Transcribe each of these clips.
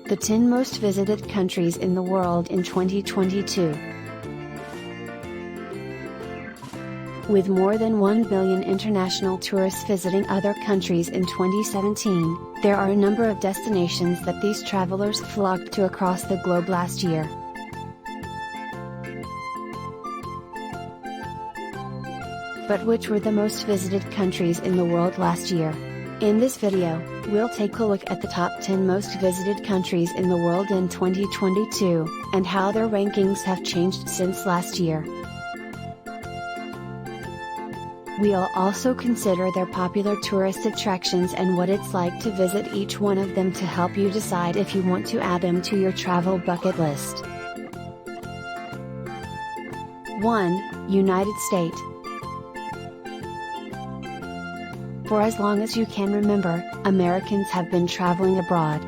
The 10 most visited countries in the world in 2022. With more than 1 billion international tourists visiting other countries in 2017, there are a number of destinations that these travelers flocked to across the globe last year. But which were the most visited countries in the world last year? In this video, we'll take a look at the top 10 most visited countries in the world in 2022, and how their rankings have changed since last year. We'll also consider their popular tourist attractions and what it's like to visit each one of them to help you decide if you want to add them to your travel bucket list. 1. United States. For as long as you can remember, Americans have been traveling abroad.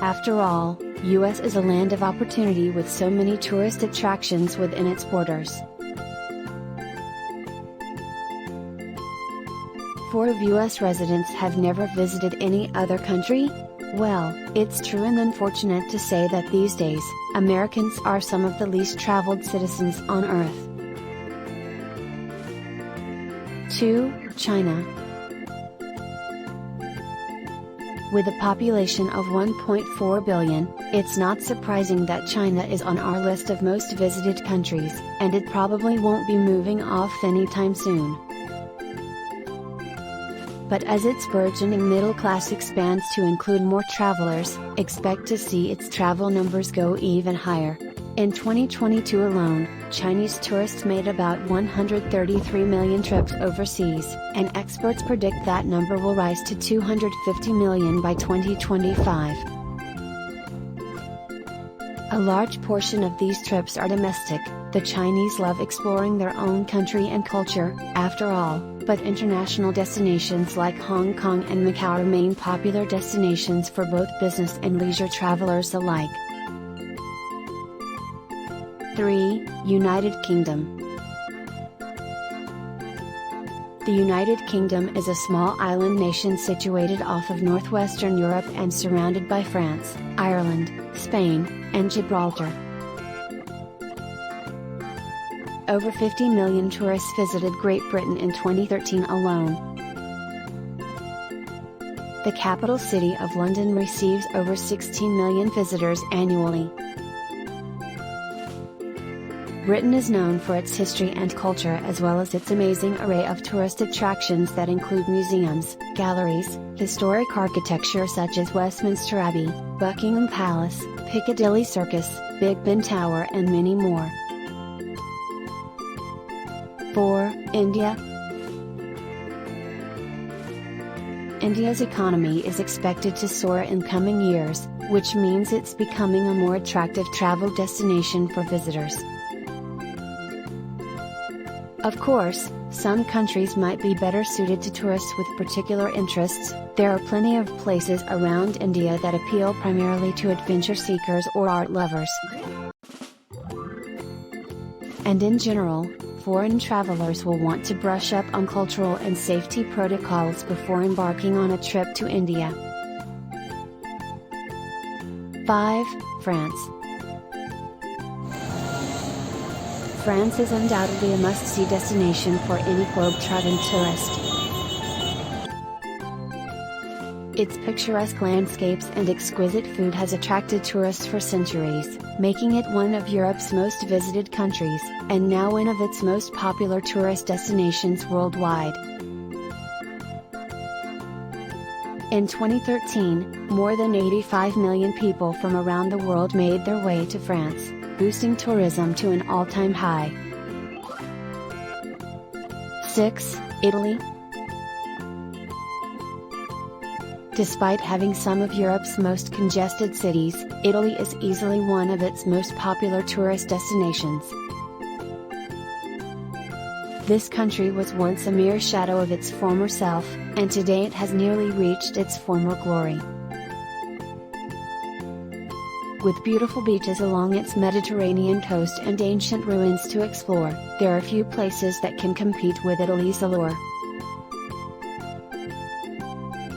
After all, US is a land of opportunity with so many tourist attractions within its borders. 4 of US residents have never visited any other country? Well, it's true and unfortunate to say that these days, Americans are some of the least traveled citizens on Earth. 2. China. With a population of 1.4 billion, it's not surprising that China is on our list of most visited countries, and it probably won't be moving off anytime soon. But as its burgeoning middle class expands to include more travelers, expect to see its travel numbers go even higher. In 2022 alone, Chinese tourists made about 133 million trips overseas, and experts predict that number will rise to 250 million by 2025. A large portion of these trips are domestic. The Chinese love exploring their own country and culture, after all, but international destinations like Hong Kong and Macau remain popular destinations for both business and leisure travelers alike. 3. United Kingdom. The United Kingdom is a small island nation situated off of northwestern Europe and surrounded by France, Ireland, Spain, and Gibraltar. Over 50 million tourists visited Great Britain in 2013 alone. The capital city of London receives over 16 million visitors annually. Britain is known for its history and culture as well as its amazing array of tourist attractions that include museums, galleries, historic architecture such as Westminster Abbey, Buckingham Palace, Piccadilly Circus, Big Ben Tower and many more. 4. India. India's economy is expected to soar in coming years, which means it's becoming a more attractive travel destination for visitors. Of course, some countries might be better suited to tourists with particular interests. There are plenty of places around India that appeal primarily to adventure seekers or art lovers. And in general, foreign travelers will want to brush up on cultural and safety protocols before embarking on a trip to India. 5. France. France is undoubtedly a must-see destination for any globe-trotting tourist. Its picturesque landscapes and exquisite food has attracted tourists for centuries, making it one of Europe's most visited countries, and now one of its most popular tourist destinations worldwide. In 2013, more than 85 million people from around the world made their way to France, boosting tourism to an all-time high. 6. Italy. Despite having some of Europe's most congested cities, Italy is easily one of its most popular tourist destinations. This country was once a mere shadow of its former self, and today it has nearly reached its former glory. With beautiful beaches along its Mediterranean coast and ancient ruins to explore, there are few places that can compete with Italy's allure.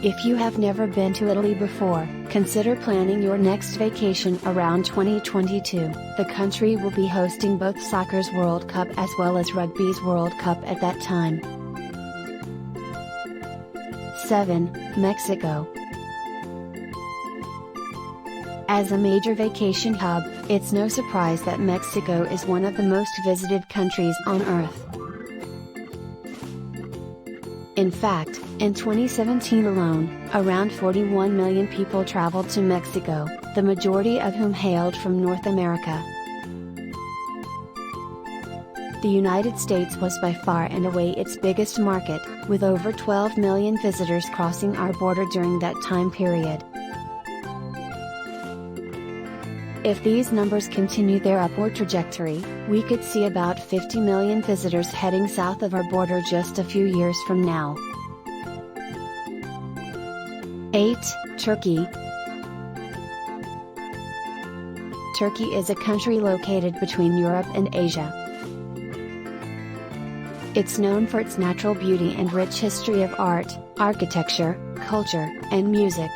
If you have never been to Italy before, consider planning your next vacation around 2022. The country will be hosting both soccer's World Cup as well as rugby's World Cup at that time. 7. Mexico. As a major vacation hub, it's no surprise that Mexico is one of the most visited countries on Earth. In fact, in 2017 alone, around 41 million people traveled to Mexico, the majority of whom hailed from North America. The United States was by far and away its biggest market, with over 12 million visitors crossing our border during that time period. If these numbers continue their upward trajectory, we could see about 50 million visitors heading south of our border just a few years from now. 8. Turkey. Turkey is a country located between Europe and Asia. It's known for its natural beauty and rich history of art, architecture, culture, and music.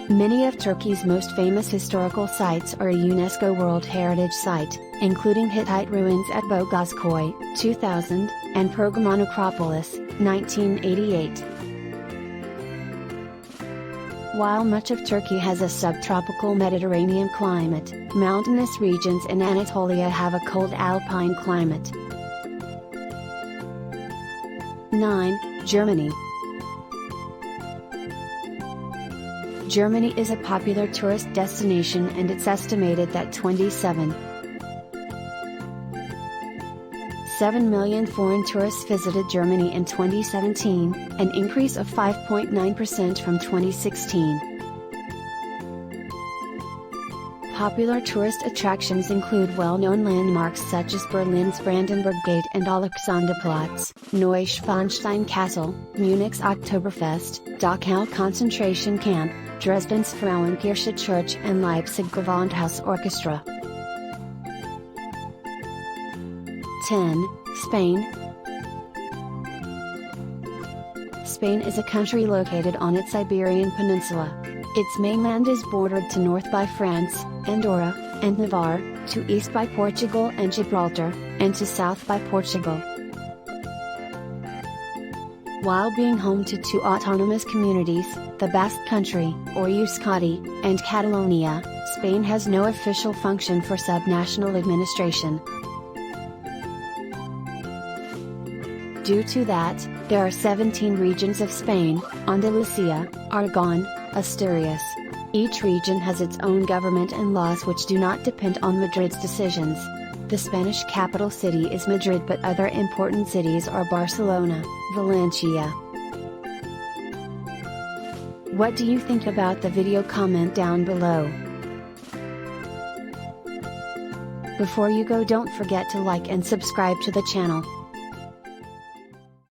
Many of Turkey's most famous historical sites are a UNESCO World Heritage Site, including Hittite ruins at Bogazköy, 2000, and Pergamon Acropolis, 1988. While much of Turkey has a subtropical Mediterranean climate, mountainous regions in Anatolia have a cold alpine climate. 9. Germany. Germany is a popular tourist destination, and it's estimated that 7 million foreign tourists visited Germany in 2017, an increase of 5.9% from 2016. Popular tourist attractions include well-known landmarks such as Berlin's Brandenburg Gate and Alexanderplatz, Neuschwanstein Castle, Munich's Oktoberfest, Dachau concentration camp, Dresden's Frauenkirche Church, and Leipzig Gewandhaus Orchestra. 10. Spain. Spain is a country located on its Iberian Peninsula. Its mainland is bordered to north by France, Andorra, and Navarre, to east by Portugal and Gibraltar, and to south by Portugal. While being home to two autonomous communities, the Basque Country, or Euskadi, and Catalonia, Spain has no official function for subnational administration. Due to that, there are 17 regions of Spain: Andalusia, Aragon, Asturias. Each region has its own government and laws which do not depend on Madrid's decisions. The Spanish capital city is Madrid, but other important cities are Barcelona, Valencia. What do you think about the video? Comment down below. Before you go, don't forget to like and subscribe to the channel.